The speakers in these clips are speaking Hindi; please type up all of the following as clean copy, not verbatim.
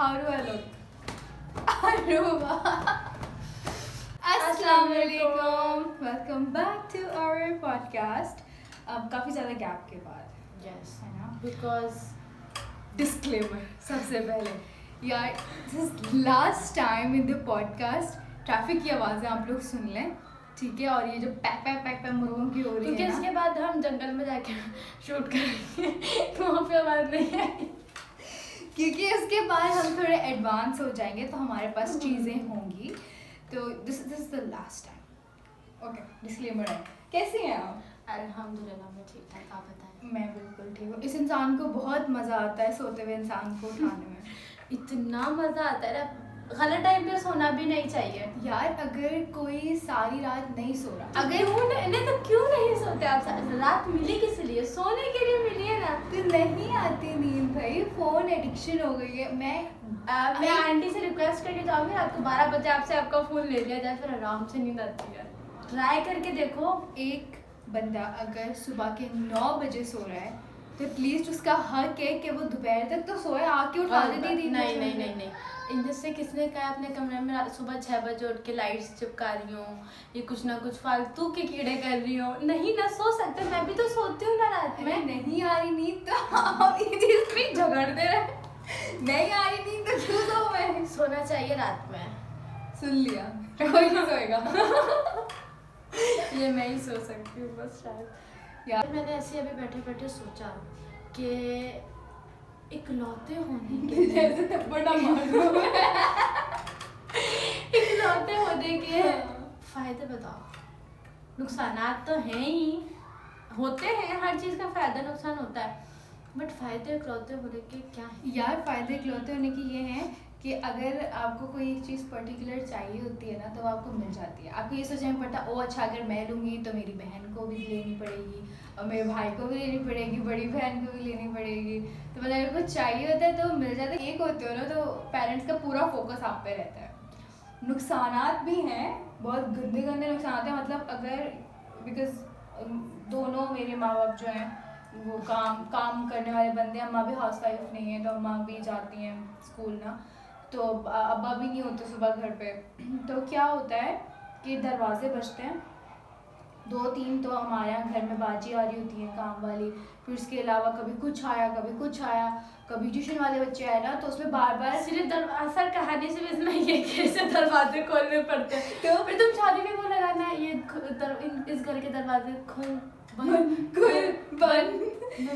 How do I look? Aruba. Assalamualaikum. Welcome back to our podcast. अब काफ़ी ज़्यादा गैप के बाद Yes. है ना Because डिस्क्लेमर सबसे पहले यार this last time in the podcast traffic की आवाज़ें आप लोग सुन लें, ठीक है। और ये जो पैक पैक पैक पैक मुर्गों की हो रही क्योंकि है इसके बाद हम जंगल में जाके शूट करेंगे तो वहाँ पे आवाज़ नहीं आएगी, क्योंकि उसके बाद हम थोड़े एडवांस हो जाएंगे तो हमारे पास चीज़ें होंगी। तो this is the last time. Okay, disclaimer है। कैसी हैं आप? अल्हम्दुलिल्लाह मैं ठीक ठाक, आप बताएं। मैं बिल्कुल ठीक हूँ। इस इंसान को बहुत मज़ा आता है सोते हुए इंसान को उठाने में। इतना मज़ा आता है ना, गलत टाइम पे सोना भी नहीं चाहिए यार अगर कोई सारी रात नहीं सो रहा, अगर क्यों नहीं सोते आप? रात मिली किस लिए? सोने के लिए मिली है ना। तो नहीं आती नींद भाई, फ़ोन एडिक्शन हो गई है। मैं आंटी से रिक्वेस्ट करके जाऊँगी रात को 12 बजे आपसे आपका फ़ोन ले लिया जाए, फिर आराम से नींद आती है। ट्राई करके देखो। एक बंदा अगर सुबह के 9 बजे सो रहा है तो एटलीस्ट उसका हक है कि वो दोपहर तक तो सोए, आके उठा देती थी। नहीं इनसे किसने कहा अपने कमरे में सुबह 6 बजे उठ के लाइट्स चिपका रही हूँ, ये कुछ ना कुछ फालतू के कीड़े कर रही हूँ? नहीं ना सो सकते, मैं भी तो सोती हूँ ना रात में। नहीं आ रही नींद तो आप इस झगड़ते रहे। नहीं आ रही नींद तो क्यों सो मैं? सोना चाहिए रात में। सुन लिया, कोई नहीं सोएगा। ये मैं ही सो सकती हूँ बस शायद। यार मैंने ऐसे अभी बैठे बैठे सोचा कि इकलौते होने के जैसे थप्पड़ ना मार दो। इकलौते होने के फायदे बताओ। नुकसानात तो हैं ही, होते हैं, हर चीज़ का फायदा नुकसान होता है, बट फायदे इकलौते होने के क्या है? यार फायदे इकलौते होने की ये हैं कि अगर आपको कोई एक चीज़ पर्टिकुलर चाहिए होती है ना तो वो आपको मिल जाती है। आपको ये सोचना नहीं पड़ता ओ अच्छा अगर मैं लूँगी तो मेरी बहन को भी लेनी पड़ेगी और मेरे भाई को भी लेनी पड़ेगी, बड़ी बहन को भी लेनी पड़ेगी। तो मतलब अगर कुछ चाहिए होता है तो मिल जाता है। एक होते हो ना तो पेरेंट्स का पूरा फोकस आप पे रहता है। नुकसानात भी हैं, बहुत गंदे गंदे नुकसान हैं। मतलब अगर बिकॉज दोनों मेरे माँ बाप जो हैं वो काम करने वाले बंदे हैं। अम्मा भी हाउस वाइफ नहीं है तो अम्मा भी जाती हैं स्कूल ना, तो अब्बा भी नहीं होते सुबह घर पे। तो क्या होता है कि दरवाजे बजते हैं 2-3, तो हमारे यहाँ घर में बाजी आ रही होती है काम वाली। फिर उसके अलावा कभी कुछ आया कभी कुछ आया, कभी ट्यूशन वाले बच्चे आए ना तो उसमें बार बार सिर्फ असल कहानी से इतना ये कैसे दरवाजे खोलने पड़ते हैं। तो फिर तुम शादी में वो लगाना ये इस घर के दरवाजे खुल बंद।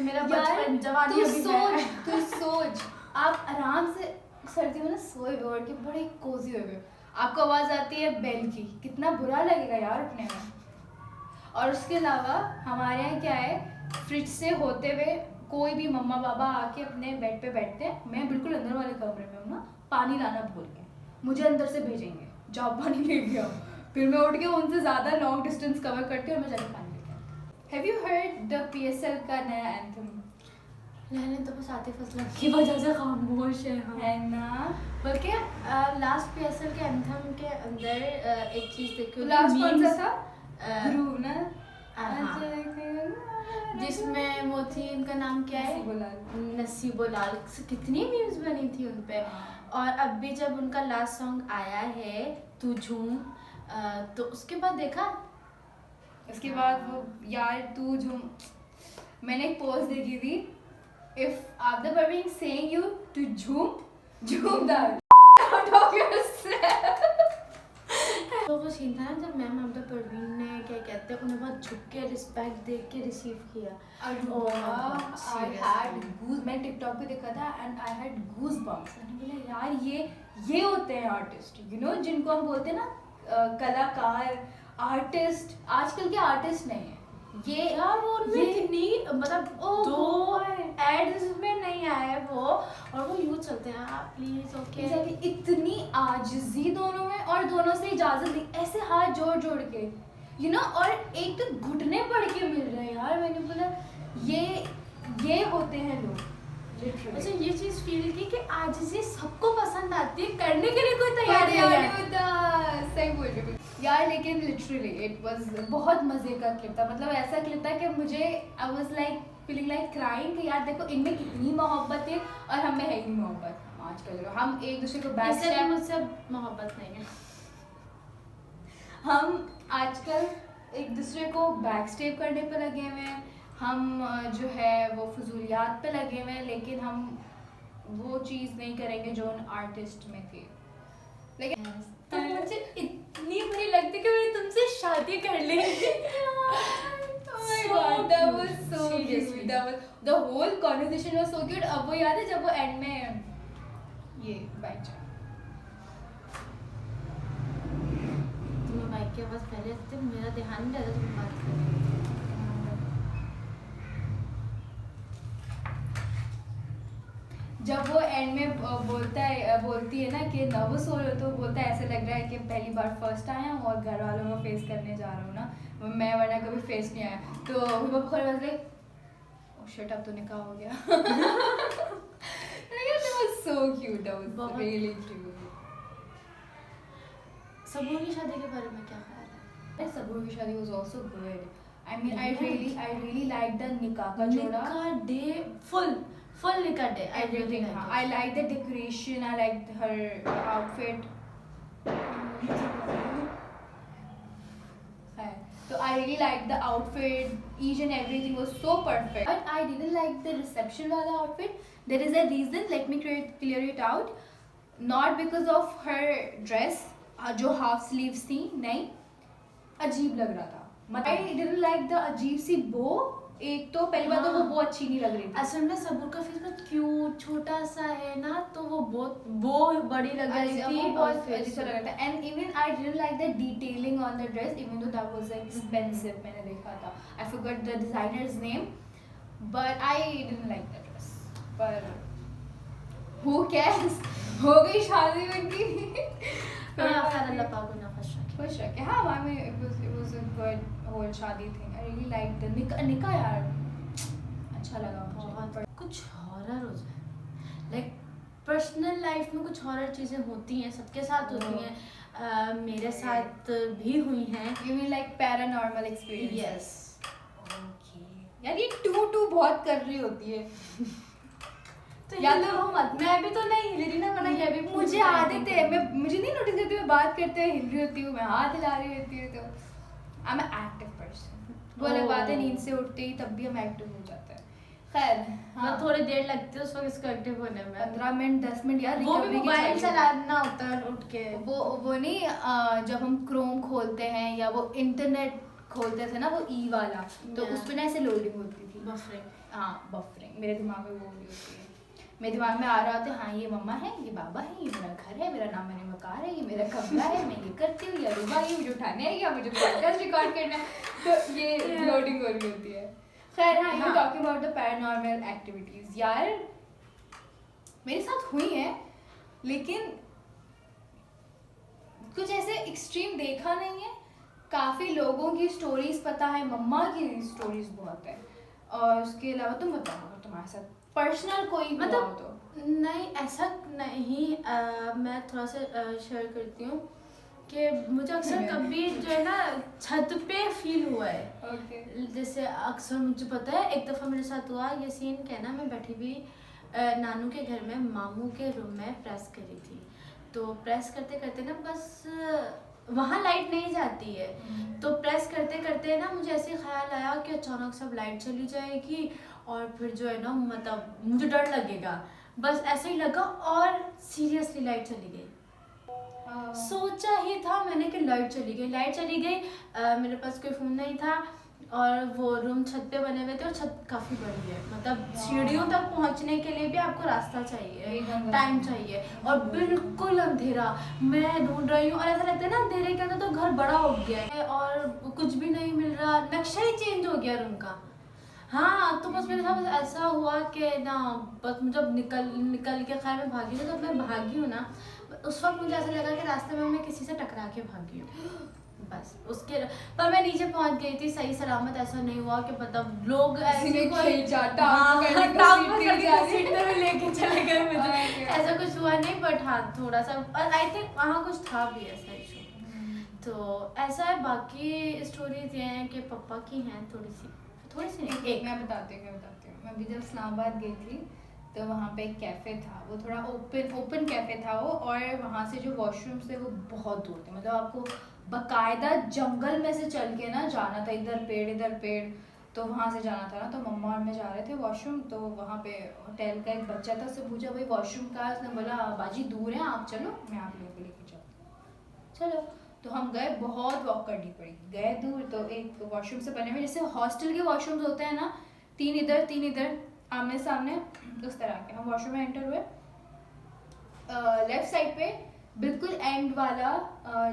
मेरा बचपन जवानी तू सोच आप आराम से सर्दी में ना सोए हुए और के बड़े कोजी हुए हुए, आपको आवाज़ आती है बेल की, कितना बुरा लगेगा यार उठने में। और उसके अलावा हमारे यहाँ क्या है, फ्रिज से होते हुए कोई भी मम्मा पापा आके अपने बेड पे बैठते हैं। मैं बिल्कुल अंदर वाले कमरे में हूँ ना, पानी लाना भूल गए, मुझे अंदर से भेजेंगे जाओ पानी लेके आओ। फिर मैं उठ के उनसे ज़्यादा लॉन्ग डिस्टेंस कवर करती हूँ और मैं जाके पानी लेके आती। Have you heard the PSL का नया एंथम? मैंने तो बस आतिफ असलम की वजह से खामोश है ना। बल्कि लास्ट PSL के एंथम के अंदर एक चीज़ देखी, लास्ट कौन सा था? ग्रूव ना, जिसमें वो थी, उनका नाम क्या है, नसीबोलाल। कितनी मीम्स बनी थी उन पे। और अब भी जब उनका लास्ट सॉन्ग आया है तू झूम, तो उसके बाद देखा, उसके बाद वो यार तू झूम, मैंने एक पोस्ट देखी थी, if after Parveen saying you to zoom the out of yourself. तो वो सीन था ना जब मैम ममता परवीन ने क्या कहते हैं उन्हें बहुत झुक के रिस्पेक्ट दे के रिसीव किया। मैं टिकटॉक पे देखा था and I had goose bumps. मैंने बोला यार ये होते हैं आर्टिस्ट, यू नो, जिनको हम बोलते हैं ना कलाकार, आर्टिस्ट। आजकल के आर्टिस्ट नहीं है ये यार, वो उनमें कितनी मतलब दो एड्स में नहीं आए वो, और वो यूँ चलते हैं प्लीज ओके। इतनी आजिज़ी दोनों में, और दोनों से इजाज़त दी ऐसे हाथ जोड़ जोड़ के, यू नो, और एक तो घुटने पड़ के मिल रहे हैं यार। मैंने बोला ये होते हैं लोग। अच्छा, ये चीज़ फील की कि आजिज़ी सबको पसंद आती है, करने के लिए कोई तैयार नहीं होता। सही बोल रही हूँ यार, लेकिन लिटरली इट वाज बहुत मज़े का क्लिप था। मतलब ऐसा क्लिप था कि मुझे I was like feeling like crying कि यार देखो इनमें कितनी मोहब्बत है और हम में है ही नहीं मोहब्बत। आजकल हम एक दूसरे को बैक इससे भी मुझसे मोहब्बत नहीं है। हम आजकल एक दूसरे को बैक स्टेप करने पे लगे हुए हैं, हम जो है वो फजूलियात पे लगे हुए हैं, लेकिन हम वो चीज़ नहीं करेंगे जो उन आर्टिस्ट में थी। लेकिन तो मुझे इतनी बुरी लगती कि मैंने तुमसे शादी कर ली। that was so cute. That was the whole conversation was so cute. अब वो याद है जब वो एंड में ये बाइक तुम्हें बाइक की आवाज़ पहले आती थी, मेरा ध्यान नहीं रहता तुम बात कर रही थी। जब वो एंड में बोलती है ना कि नर्वस हो रहे हो, तो बोलता है ऐसे लग रहा है कि पहली बार फर्स्ट आया हूँ और घर वालों को फेस करने जा रहा हूँ ना, मैं वरना कभी फेस नहीं आया। तो शिट अब तो निकाह हो गया। That was so cute. That was really cute. सबूर की शादी के बारे में क्या ख्याल है? सबूर की शादी was also good. I mean, I really liked the nikah का जोड़ा. निकाह डे full निकाह day. Everything. I liked the decoration. I liked her outfit. So I really liked the outfit. Each and everything was so perfect. But I didn't like the reception wala outfit. There is a reason. Let me clear it out. Not because of her dress, जो half sleeves थी, नहीं, अजीब लग रहा था। I didn't like the अजीब सी bow. एक तो पहली बात तो वो बहुत अच्छी नहीं लग रही थी। असल में सबूर का फेस बहुत क्यूट छोटा सा है ना, तो वो बहुत बड़ी लग रही थी, बहुत अच्छा लग रहा था। And even I didn't like the detailing on the dress, even though that was expensive. मैंने देखा था, I forgot the designers name, but I didn't like the dress. पर हु केयर्स, हो गई शादी उनकी। अल्लाह पाक उन्हें खुश रखे। हाँ, I mean it was a good whole शादी thing. I really like the निकाह यार, अच्छा लगा मुझे। कुछ हॉरर हो जाए, लाइक पर्सनल लाइफ में कुछ हॉरर चीज़ें होती हैं, सबके साथ होती हैं, मेरे साथ भी हुई हैं। You mean like paranormal experience? Yes. Okay यार, ये टू बहुत कर रही होती है। तो या तो हो मत, मैं भी तो नहीं हिल रही ना, वरना ये भी मुझे आदत है, मैं मुझे नहीं नोटिस करती, मैं बात करते हुए हिल रही होती हूँ, मैं हाथ हिला रही होती हूँ। तो आई एम एक्टिव पर्सन। वो अलग बात है, नींद से उठते ही तब भी हम एक्टिव हो जाते हैं। खैर हाँ, थोड़ी देर लगती है उस वक्त इसको एक्टिव होने में, 15 मिनट 10 मिनट यार। वो भी मोबाइल चलाना होता है उठ के। वो नहीं, जब हम क्रोम खोलते हैं या वो इंटरनेट खोलते थे ना, वो ई वाला, तो उस पर ना ऐसे लोडिंग होती थी, बफरिंग। हाँ बफरिंग, मेरे दिमाग में वो होती है। मेरे दिमाग में आ रहा होता है, हाँ ये मम्मा है, ये बाबा है, ये मेरा घर है, मेरा नाम मैंने मकान है, ये मेरा कमरा है, मैं ये करती हूँ, या रुबा ये मुझे उठाने है, या मुझे पॉडकास्ट रिकॉर्ड करना है, तो ये लोडिंग हो रही होती है। खैर हाँ, you talking about the paranormal activities. यार मेरे साथ हुई है, लेकिन कुछ ऐसे एक्सट्रीम देखा नहीं है। काफ़ी लोगों की स्टोरीज पता है, मम्मा की स्टोरीज बहुत है, और उसके अलावा तुम बताओ अगर तुम्हारे साथ पर्सनल कोई मतलब तो। नहीं, ऐसा नहीं। मैं थोड़ा सा शेयर करती हूँ कि मुझे अक्सर कभी जो है ना छत पे फील हुआ है। okay. जैसे अक्सर मुझे पता है, एक दफ़ा मेरे साथ हुआ ये सीन, कहना मैं बैठी हुई नानू के घर में मामू के रूम में प्रेस करी थी, तो प्रेस करते करते ना बस वहाँ लाइट नहीं जाती है, तो प्रेस करते करते ना मुझे ऐसे ख्याल आया कि अचानक सब लाइट चली जाएगी और फिर जो है ना मतलब मुझे डर लगेगा, बस ऐसे ही लगा और सीरियसली लाइट चली गई। सोचा ही था मैंने कि लाइट चली गई। मेरे पास कोई फ़ोन नहीं था और वो रूम छत पे बने हुए थे और छत काफ़ी बड़ी है, मतलब सीढ़ियों तक पहुंचने के लिए भी आपको रास्ता चाहिए, टाइम चाहिए, और बिल्कुल अंधेरा। मैं ढूंढ रही हूँ और ऐसा लगता है ना अंधेरे के अंदर तो घर बड़ा हो गया है और कुछ भी नहीं मिल रहा, नक्शा ही चेंज हो गया रूम का। हाँ, तो बस मेरे साथ ऐसा हुआ कि ना बस जब निकल के खैर मैं भागी ना, तो मैं भागी हूँ ना, उस वक्त मुझे ऐसा लगा कि रास्ते में मैं किसी से टकरा के भागी हूँ बस। उसके पर मैं नीचे पहुंच गई थी सही सलामत। ऐसा नहीं हुआ कि मतलब लोग ऐसे सीट पे लेके चले गए मुझे, ऐसा कुछ हुआ नहीं। बट हाँ थोड़ा सा, और आई थिंक वहाँ कुछ था भी ऐसा इशू। तो ऐसा है, बाकी स्टोरीज ये हैं कि पापा की हैं थोड़ी सी नहीं, एक मैं बताती हूँ मैं अभी जब इस्लामाबाद गई थी तो वहाँ पे एक कैफ़े था, वो थोड़ा ओपन कैफ़े था वो, और वहाँ से जो वॉशरूम्स थे वो बहुत दूर थे, मतलब आपको बाकायदा जंगल में से चल के ना जाना था, इधर पेड़, तो वहाँ से जाना था ना। तो मम्मा और मैं जा रहे थे वॉशरूम, तो वहाँ पे होटल का एक बच्चा था, उससे पूछा भाई वॉशरूम का, उसने बोला बाजी दूर है, आप चलो मैं आप लोगों को लेके चलती हूँ। चलो, तो हम गए, बहुत वॉक करनी पड़ी, गए दूर, तो एक वॉशरूम से बने हुए जैसे हॉस्टल के वॉशरूम्स होते हैं ना, 3 इधर आमने सामने, उस तरह के। हम वॉशरूम में एंटर हुए, लेफ्ट साइड पे बिल्कुल एंड वाला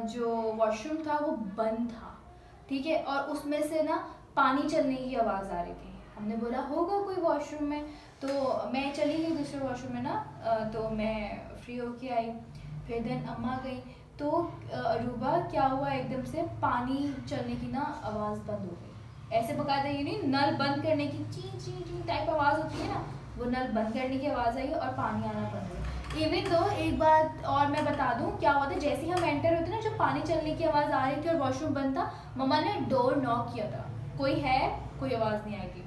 जो वॉशरूम था वो बंद था, ठीक है, और उसमें से ना पानी चलने की आवाज़ आ रही थी। हमने बोला होगा कोई वॉशरूम में, तो मैं चली गई दूसरे वॉशरूम में ना, तो मैं फ्री होके आई, फिर देन अम्मा गई, तो अरूबा क्या हुआ, एकदम से पानी चलने की ना आवाज़ बंद हो गई, ऐसे बकायदा ये नहीं, नल बंद करने की ची ची ची टाइप आवाज़ होती है ना, वो नल बंद करने की आवाज़ आई और पानी आना बंद हो गया। इवन तो एक बात और मैं बता दूं, क्या हुआ था, जैसे ही हम एंटर होते ना, जब पानी चलने की आवाज़ आ रही थी और वॉशरूम बंद था, मम्मा ने डोर नॉक किया था, कोई है, कोई आवाज़ नहीं आएगी।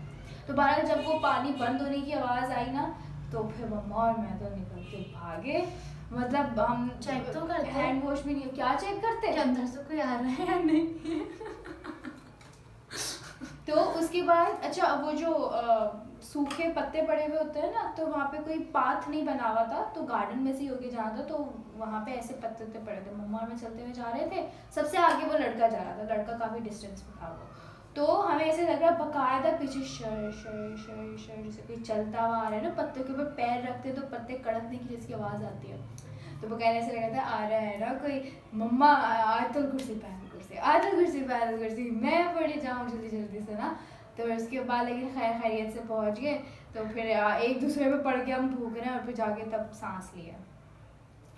तो बहरहाल जब वो पानी बंद होने की आवाज़ आई ना, तो फिर मम्मा और मैं तो निकल के भागे, मतलब हम चेक तो करते, हैंड वॉश भी नहीं, क्या चेक करते कि अंदर से कोई आ रहा है या नहीं। तो उसके बाद अच्छा, वो जो सूखे पत्ते पड़े हुए होते हैं ना, तो वहाँ पे कोई पाथ नहीं बना हुआ था, तो गार्डन में से ही होके जाना था, तो वहाँ पे ऐसे पत्ते पड़े थे, मम्मा और मैं चलते हुए जा रहे थे, सबसे आगे वो लड़का जा रहा था, लड़का काफ़ी डिस्टेंस पे था वो, तो हमें ऐसे लग रहा बकायदा पीछे शर शर शर शर जैसे कोई चलता हुआ आ रहा है ना, पत्तों के ऊपर पैर रखते तो पत्ते कड़कने की जैसी आवाज़ आती है, तो बकायदा ऐसे लगा था आ रहा है ना कोई, मम्मा आयतुल कुर्सी पैदल कुर्सी, आयतुल कुर्सी पैदल कुर्सी, मैं पड़ी जाऊँ जल्दी से ना। तो उसके बाद लेकिन खैरियत से पहुँच गए, तो फिर एक दूसरे पे पड़ के हम भूख रहे हैं, और फिर जाके तब सांस लिया।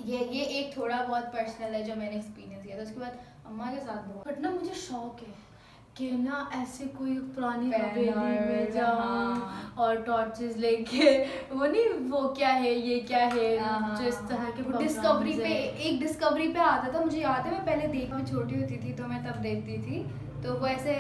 ये एक थोड़ा बहुत पर्सनल है जो मैंने एक्सपीरियंस किया था। उसके बाद अम्मा के साथ बहुत, बट ना मुझे शौक है कि ना ऐसे कोई पुरानी हवेली में जाऊँ और टॉर्चेस लेके, वो नहीं, वो क्या है ये क्या है, जो इस तरह के डिस्कवरी पे, एक डिस्कवरी पे आता था, मुझे याद है, मैं पहले देखने छोटी होती थी तो मैं तब देखती थी, तो वो ऐसे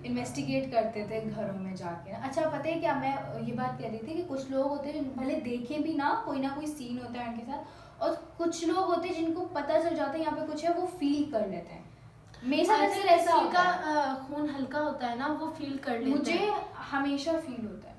इन्वेस्टिगेट करते थे घरों में जाके। अच्छा पता है क्या, मैं ये बात कह रही थी कि कुछ लोग होते हैं भले देखें भी ना, कोई ना कोई सीन होता है उनके साथ, और कुछ लोग होते हैं जिनको पता चल जाता है यहाँ पे कुछ है, वो फील कर लेते हैं। मेरे साथ अक्सर ऐसा होता है, खून हल्का होता है ना, वो फील कर लेते हैं। मुझे हमेशा फील होता है,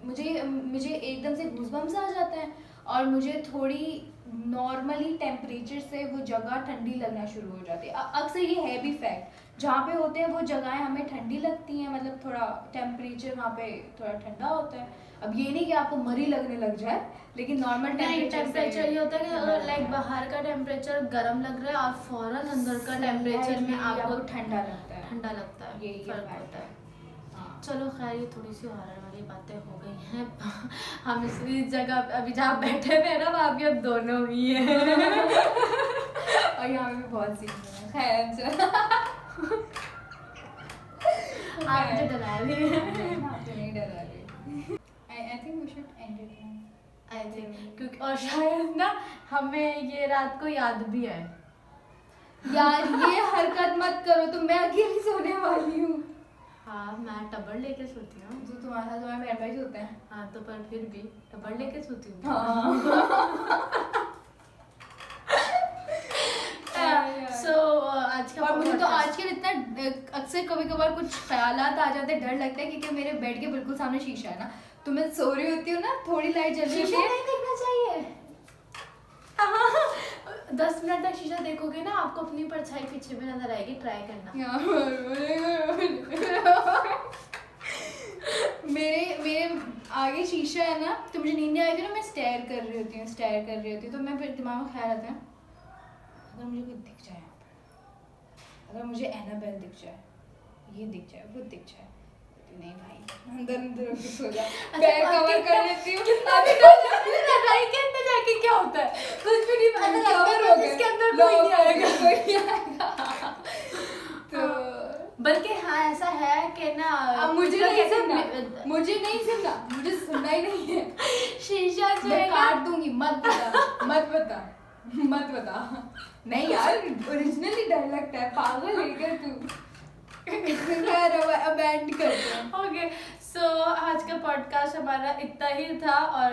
मुझे एकदम से गूज़बम्स आ जाते हैं, और मुझे थोड़ी नॉर्मली टेम्परेचर से वो जगह ठंडी लगना शुरू हो जाती है। अक्सर ये है भी फैक्ट, जहाँ पे होते हैं वो जगहें हमें ठंडी लगती हैं, मतलब थोड़ा टेम्परेचर वहाँ पे थोड़ा ठंडा होता है। अब ये नहीं कि आपको मरी लगने लग जाए, लेकिन नॉर्मल टेम्परेचर ये होता है कि अगर लाइक बाहर का टेम्परेचर गर्म लग रहा है और फौरन अंदर का टेम्परेचर में आपको ठंडा लगता है, ये फर्क होता है। चलो खैर, ये थोड़ी सी हॉरर वाली बातें हो गई हैं। हम इस जगह अभी जहाँ बैठे हुए हैं ना, वहाँ भी अब दोनों ही हैं। और यहाँ पे भी बहुत सीन है। खैर आप मुझे डरा रही हैं। नहीं डरा रही। I think we should end it now. I think, क्योंकि और शायद ना हमें ये रात को याद भी है। यार ये हरकत मत करो, तो मैं अकेली सोने वाली हूँ। हाँ, मैं टबर लेके सोती हूँ। तो तुम्हारे साथ तुम्हारे बहन भाई सोते हैं। हाँ, तो पर फिर भी टबर लेके सोती हूँ। सो आज का, और मुझे तो आजकल इतना अक्सर कभी कभार कुछ ख्यालात आ जाते हैं, डर लगता है, क्योंकि मेरे बेड के बिल्कुल सामने शीशा है ना, तो मैं सो रही होती हूँ ना, थोड़ी लाइट जल रही है, नहीं देखना चाहिए। 10 मिनट तक शीशा देखोगे ना, आपको अपनी परछाई पीछे में नजर आएगी, ट्राई करना। मेरे आगे शीशा है ना, तो मुझे नींद नहीं आएगी ना, मैं स्टेयर कर रही होती हूँ, तो मैं फिर दिमाग में ख्याल आता है, अगर मुझे कोई दिख जाए यहाँ पर, अगर मुझे एनाबेल दिख जाए, ये दिख जाए, वो दिख जाए, नहीं भाई अंदर सो जा, बैग कवर कर लेती हूँ। लड़ाई के अंदर जाके क्या होता है, कुछ भी नहीं पता लगता है, इसके अंदर कोई नहीं आएगा। तो बल्कि हाँ, ऐसा है कि ना, अब मुझे नहीं सुनना, मुझे सुनना ही नहीं है। शीशा जो मैं है काट दूंगी, मत बता। नहीं यार, ओरिजिनली डर लगता है, पागल है क्या तू? अब एंड करते हैं। ओके सो आज का पॉडकास्ट हमारा इतना ही था और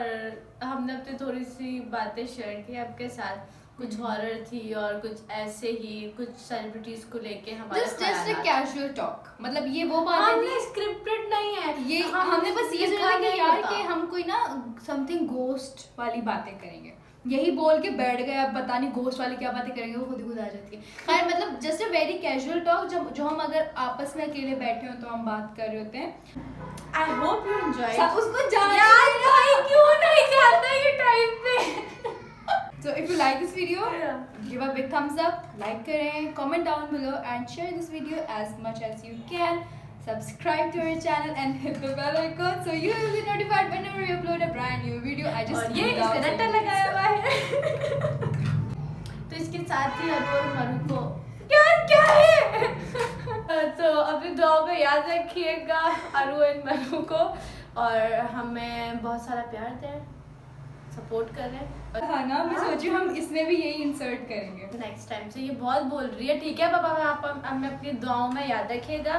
हमने अपनी थोड़ी सी बातें शेयर की आपके साथ। कुछ हॉरर थी और कुछ ऐसे ही कुछ सेलिब्रिटीज को लेके हमारे जस्ट अ कैजुअल टॉक, मतलब ये वो बात हमने स्क्रिप्टेड नहीं है, ये हमने बस ये बोला कि यार कि हम कोई ना समथिंग गोस्ट वाली बातें करेंगे, यही बोल के बैठ गए। अब पता नहीं घोस्ट वाली क्या बातें करेंगे, वो खुद ही खुद आ जाती है। खैर मतलब just a very casual talk, जो हम अगर आपस में अकेले बैठे हो तो हम बात कर रहे होते हैं। I hope you enjoy. उसको जान यार भाई क्यों नहीं जाता ये टाइम पे। So if you like this video, give a big thumbs up, like करें, comment down below and share this video as much as you can. Subscribe to our channel and hit the bell icon so you will be notified whenever we upload a brand new video. I just और ये इसने रट्टा लगाया हुआ है। तो इसके साथ ही अरु और मरु को क्या है तो अपनी दुआ में याद रखिएगा अरु और मरु को, और हमें बहुत सारा प्यार दें, सपोर्ट करें। हाँ ना, मैं सोची हम इसमें भी यही इंसर्ट करेंगे नेक्स्ट टाइम से। ये बहुत बोल रही है, ठीक है पापा, आप हमें अपनी दुआओं में याद रखिएगा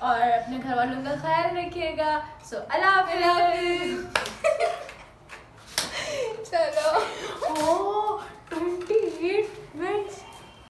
और अपने घर वालों का ख्याल रखिएगा। सो अल्लाह हाफिज़। चलो।